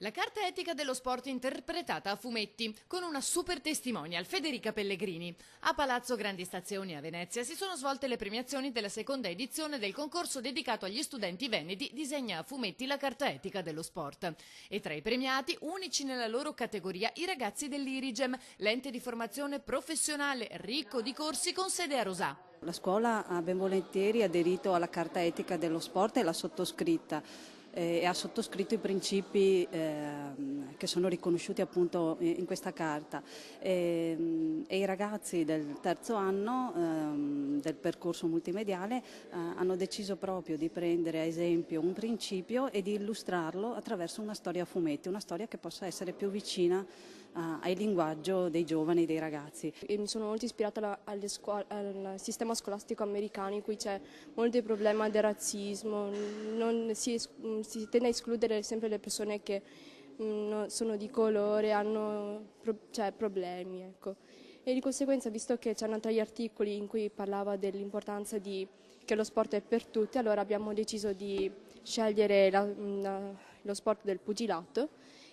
La carta etica dello sport interpretata a fumetti, con una super testimonial, Federica Pellegrini. A Palazzo Grandi Stazioni a Venezia si sono svolte le premiazioni della seconda edizione del concorso dedicato agli studenti veneti Disegna a fumetti la carta etica dello sport. E tra i premiati, unici nella loro categoria, i ragazzi dell'Irigem, l'ente di formazione professionale ricco di corsi con sede a Rosà. La scuola ha ben volentieri aderito alla Carta Etica dello Sport e l'ha sottoscritta e ha sottoscritto i principi che sono riconosciuti appunto in questa carta e i ragazzi del terzo anno del percorso multimediale hanno deciso proprio di prendere a esempio un principio e di illustrarlo attraverso una storia a fumetti, una storia che possa essere più vicina al linguaggio dei giovani, dei ragazzi. E mi sono molto ispirata al sistema scolastico americano, in cui c'è molto il problema del razzismo, si tende a escludere sempre le persone che sono di colore, hanno problemi. Ecco. E di conseguenza, visto che c'erano tra gli articoli in cui parlava dell'importanza che lo sport è per tutti, allora abbiamo deciso di scegliere lo sport del pugilato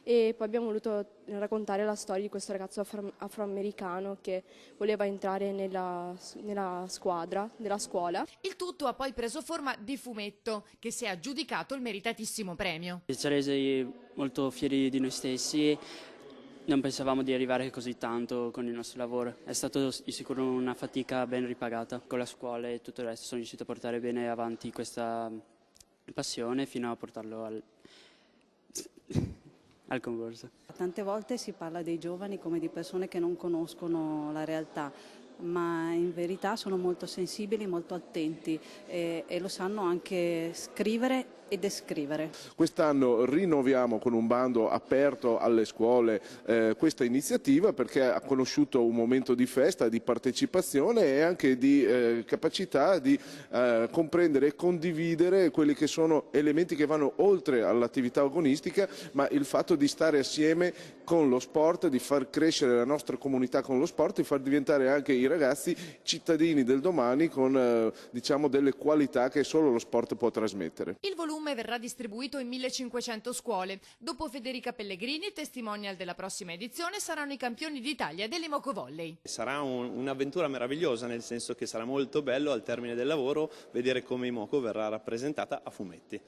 e poi abbiamo voluto raccontare la storia di questo ragazzo afroamericano che voleva entrare nella squadra della scuola. Il tutto ha poi preso forma di fumetto, che si è aggiudicato il meritatissimo premio. Ci siamo resi molto fieri di noi stessi. Non pensavamo di arrivare così tanto con il nostro lavoro. È stato di sicuro una fatica ben ripagata. Con la scuola e tutto il resto sono riuscito a portare bene avanti questa passione fino a portarlo al concorso. Tante volte si parla dei giovani come di persone che non conoscono la realtà, ma in verità sono molto sensibili, molto attenti e lo sanno anche scrivere e descrivere. Quest'anno rinnoviamo con un bando aperto alle scuole questa iniziativa perché ha conosciuto un momento di festa, di partecipazione e anche di capacità di comprendere e condividere quelli che sono elementi che vanno oltre all'attività agonistica, ma il fatto di stare assieme con lo sport, di far crescere la nostra comunità con lo sport e far diventare anche i ragazzi cittadini del domani con diciamo delle qualità che solo lo sport può trasmettere. Il volume verrà distribuito in 1500 scuole. Dopo Federica Pellegrini, testimonial della prossima edizione, saranno i campioni d'Italia dell'Imoco Volley. Sarà un'avventura meravigliosa, nel senso che sarà molto bello al termine del lavoro vedere come Imoco verrà rappresentata a fumetti.